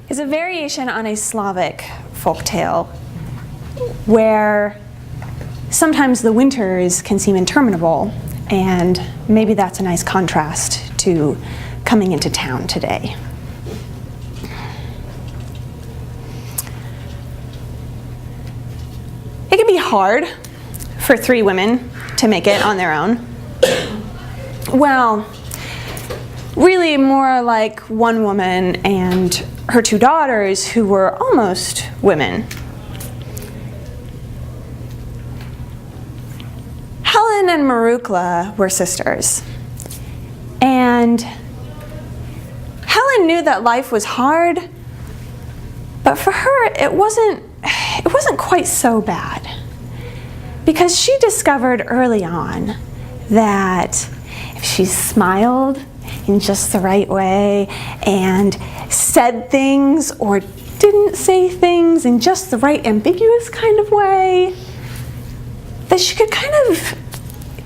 is a variation on a Slavic folktale where sometimes the winters can seem interminable, and maybe that's a nice contrast to coming into town today. It can be hard for 3 women to make it on their own. Well, really more like 1 woman and her 2 daughters who were almost women. Helen and Marukla were sisters. And Helen knew that life was hard, but for her it wasn't quite so bad. Because she discovered early on that if she smiled in just the right way and said things or didn't say things in just the right ambiguous kind of way, that she could kind of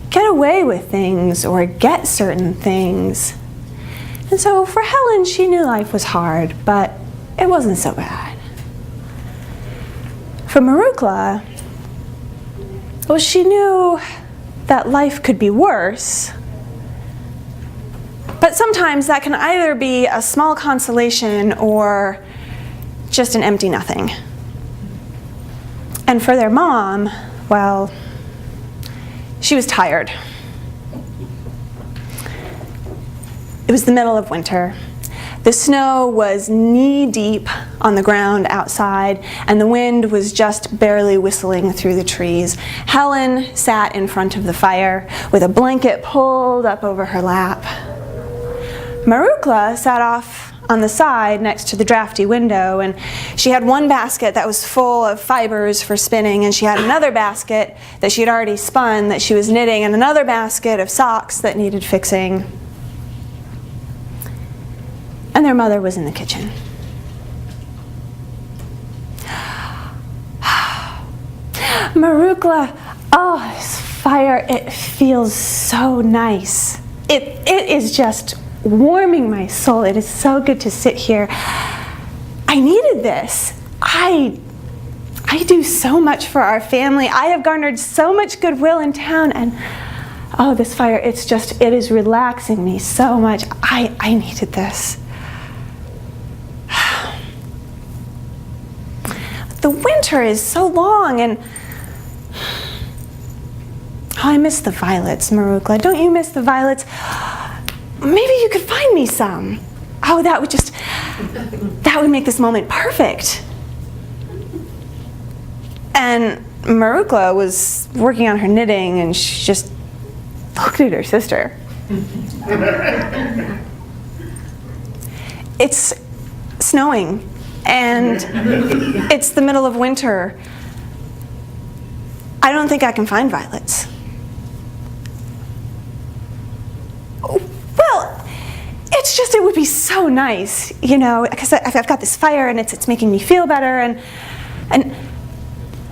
get away with things or get certain things. And so for Helen, she knew life was hard, but it wasn't so bad. For Marukla, well, she knew that life could be worse, but sometimes that can either be a small consolation or just an empty nothing. And for their mom, well, she was tired. It was the middle of winter. The snow was knee-deep on the ground outside, and the wind was just barely whistling through the trees. Helen sat in front of the fire with a blanket pulled up over her lap. Marukla sat off on the side next to the drafty window, and she had 1 basket that was full of fibers for spinning, and she had another basket that she had already spun that she was knitting, and another basket of socks that needed fixing. And their mother was in the kitchen. Marukla, oh, this fire, it feels so nice. It is just warming my soul. It is so good to sit here. I needed this. I do so much for our family. I have garnered so much goodwill in town, and oh, this fire, it is relaxing me so much. I needed this. The winter is so long, and oh, I miss the violets, Marukla. Don't you miss the violets? Maybe you could find me some. Oh, that would make this moment perfect. And Marukla was working on her knitting, and she just looked at her sister. It's snowing, and it's the middle of winter. I don't think I can find violets. Well, it's just, it would be so nice, you know, because I've got this fire and it's making me feel better, and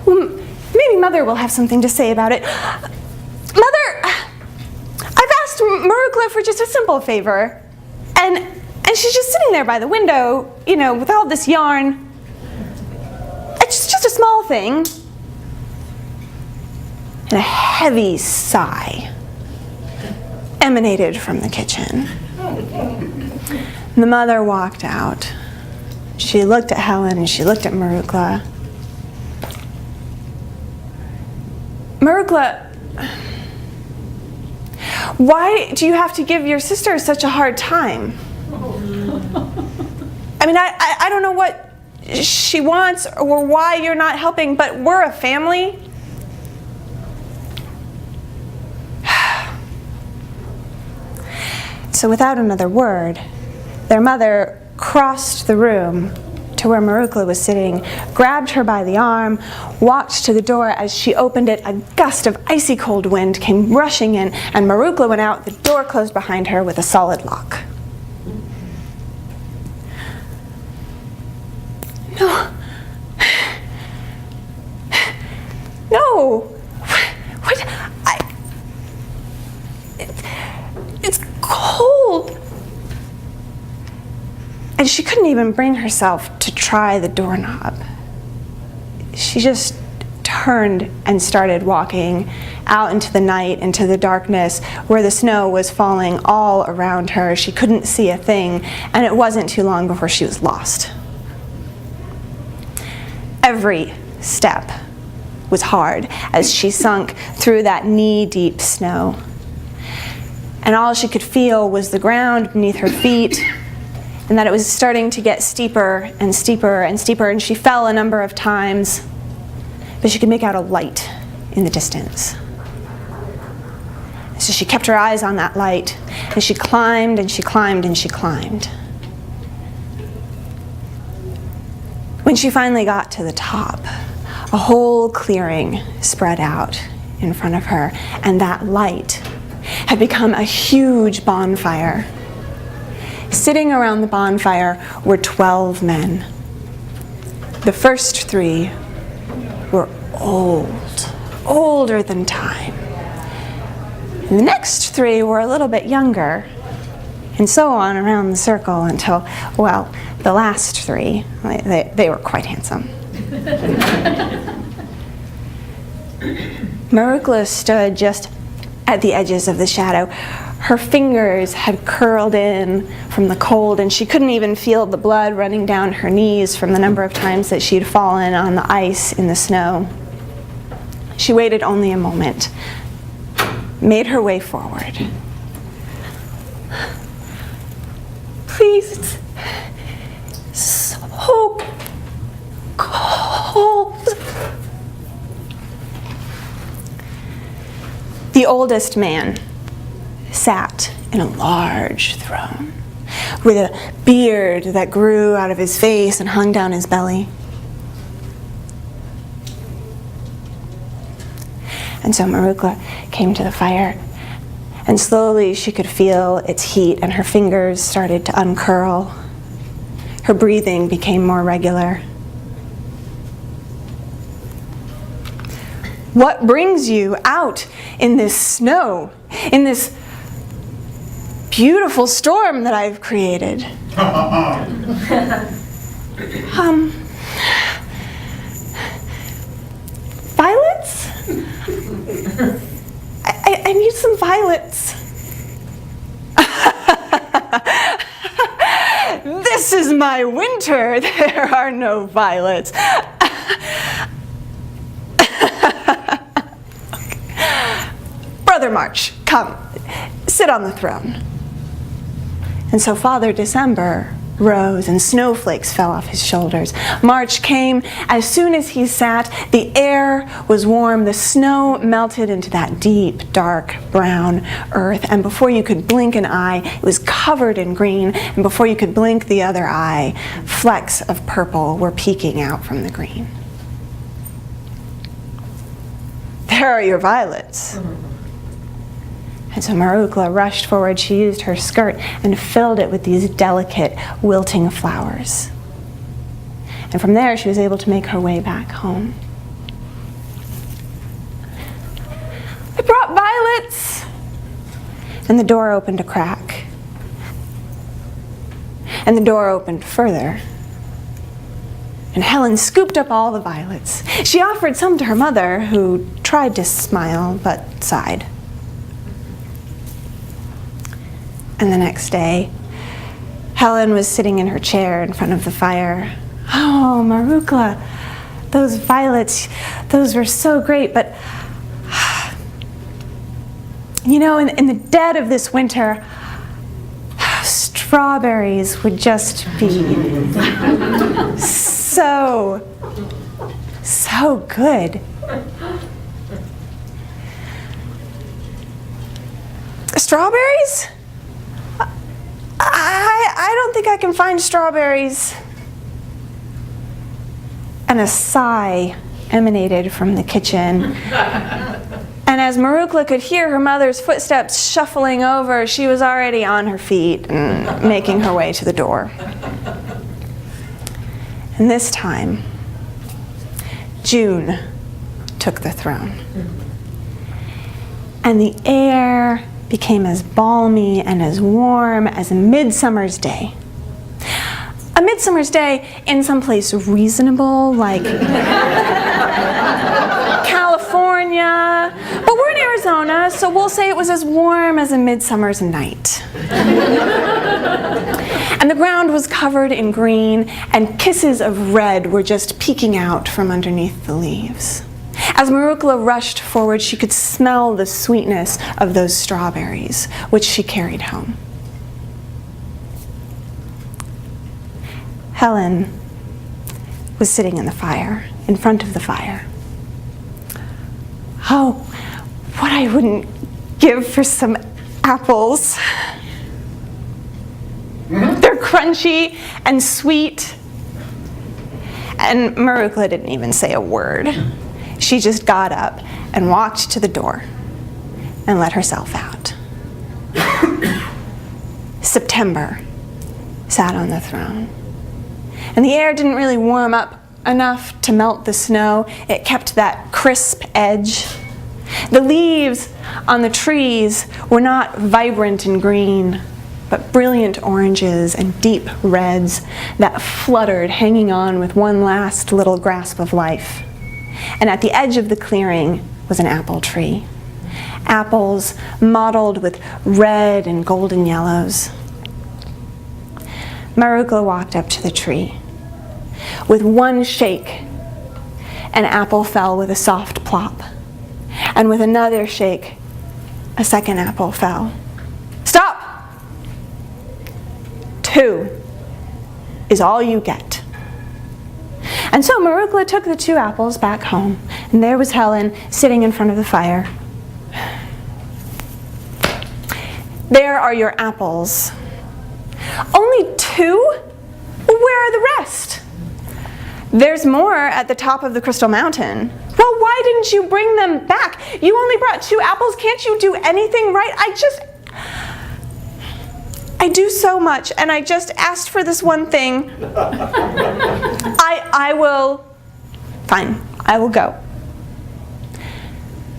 well, maybe Mother will have something to say about it. Mother, I've asked Marukla for just a simple favor, and she's just sitting there by the window, you know, with all this yarn. It's just a small thing. And a heavy sigh emanated from the kitchen. And the mother walked out. She looked at Helen and she looked at Marukla. Marukla, why do you have to give your sister such a hard time? I mean, I don't know what she wants or why you're not helping, but we're a family. So without another word, their mother crossed the room to where Marukla was sitting, grabbed her by the arm, walked to the door. As she opened it, a gust of icy cold wind came rushing in, and Marukla went out. The door closed behind her with a solid lock. No. What? It's cold. And she couldn't even bring herself to try the doorknob. She just turned and started walking out into the night, into the darkness, where the snow was falling all around her. She couldn't see a thing, and it wasn't too long before she was lost. Every step was hard as she sunk through that knee-deep snow. And all she could feel was the ground beneath her feet, and that it was starting to get steeper and steeper and steeper, and she fell a number of times, but she could make out a light in the distance. So she kept her eyes on that light, and she climbed and she climbed and she climbed. When she finally got to the top, a whole clearing spread out in front of her, and that light had become a huge bonfire. Sitting around the bonfire were 12 men. The first 3 were old, older than time. And the next 3 were a little bit younger, and so on around the circle until, well, the last 3, they were quite handsome. Marukla stood just at the edges of the shadow. Her fingers had curled in from the cold, and she couldn't even feel the blood running down her knees from the number of times that she'd fallen on the ice in the snow. She waited only a moment, made her way forward. Please, it's so cold. The oldest man sat in a large throne with a beard that grew out of his face and hung down his belly. And so Marukla came to the fire, and slowly she could feel its heat, and her fingers started to uncurl. Her breathing became more regular. What brings you out in this snow, in this beautiful storm that I've created? Violets? I need some violets. This is my winter. There are no violets. Brother March, come, sit on the throne. And so Father December rose, and snowflakes fell off his shoulders. March came. As soon as he sat, the air was warm. The snow melted into that deep, dark, brown earth. And before you could blink an eye, it was covered in green. And before you could blink the other eye, flecks of purple were peeking out from the green. There are your violets. And so Marukla rushed forward. She used her skirt and filled it with these delicate, wilting flowers. And from there, she was able to make her way back home. I brought violets! And the door opened a crack. And the door opened further. And Helen scooped up all the violets. She offered some to her mother, who tried to smile but sighed. And the next day, Helen was sitting in her chair in front of the fire. Oh, Marukla, those violets, those were so great, but you know, in the dead of this winter, strawberries would just be so good. Strawberries? I don't think I can find strawberries. And a sigh emanated from the kitchen. And as Marukla could hear her mother's footsteps shuffling over, she was already on her feet and making her way to the door. And this time, June took the throne. And the air became as balmy and as warm as a midsummer's day. A midsummer's day in some place reasonable, like California. But we're in Arizona, so we'll say it was as warm as a midsummer's night. And the ground was covered in green, and kisses of red were just peeking out from underneath the leaves. As Marukla rushed forward, she could smell the sweetness of those strawberries, which she carried home. Helen was sitting in the fire, in front of the fire. Oh, what I wouldn't give for some apples. They're crunchy and sweet. And Marukla didn't even say a word. She just got up and walked to the door and let herself out. September sat on the throne. And the air didn't really warm up enough to melt the snow. It kept that crisp edge. The leaves on the trees were not vibrant and green, but brilliant oranges and deep reds that fluttered, hanging on with one last little grasp of life. And at the edge of the clearing was an apple tree. Apples mottled with red and golden yellows. Marukla walked up to the tree. With one shake, an apple fell with a soft plop. And with another shake, a second apple fell. Stop! 2 is all you get. And so Marukla took the 2 apples back home, and there was Helen sitting in front of the fire. There are your apples. Only 2? Where are the rest? There's more at the top of the Crystal Mountain. Well, why didn't you bring them back? You only brought 2 apples. Can't you do anything right? I do so much, and I just asked for this one thing. I will, fine, I will go.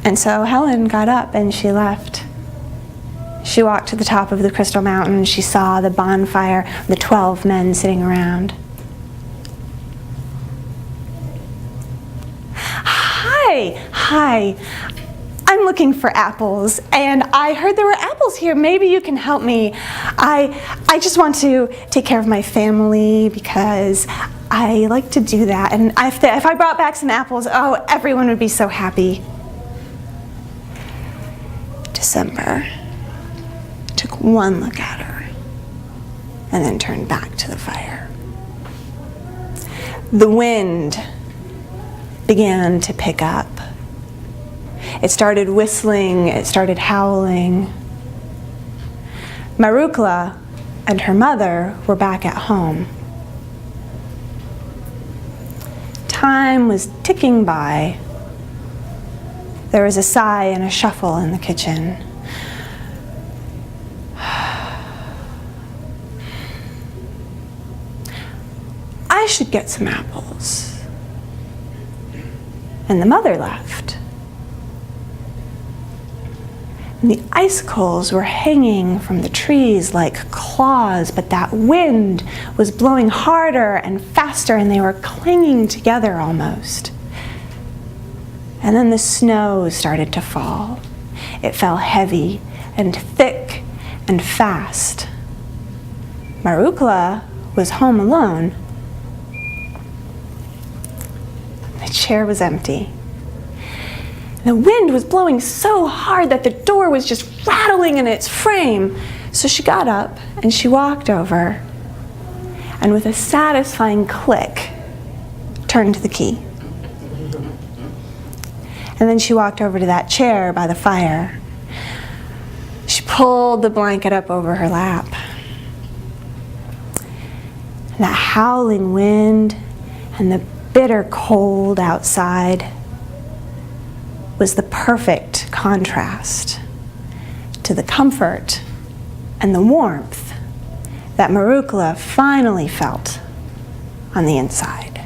And so Helen got up and she left. She walked to the top of the Crystal Mountain. She saw the bonfire, the 12 men sitting around. Hi, I'm looking for apples, and I heard there were apples here. Maybe you can help me. I just want to take care of my family because I like to do that. And if I brought back some apples, oh, everyone would be so happy. December took one look at her and then turned back to the fire. The wind began to pick up. It started whistling, it started howling. Marukla and her mother were back at home. Time was ticking by. There was a sigh and a shuffle in the kitchen. I should get some apples. And the mother left. And the icicles were hanging from the trees like claws, but that wind was blowing harder and faster, and they were clinging together almost. And then the snow started to fall. It fell heavy and thick and fast. Marukla was home alone. The chair was empty. The wind was blowing so hard that the door was just rattling in its frame. So she got up and she walked over, and with a satisfying click, turned the key. And then she walked over to that chair by the fire. She pulled the blanket up over her lap. And that howling wind and the bitter cold outside was the perfect contrast to the comfort and the warmth that Marukla finally felt on the inside.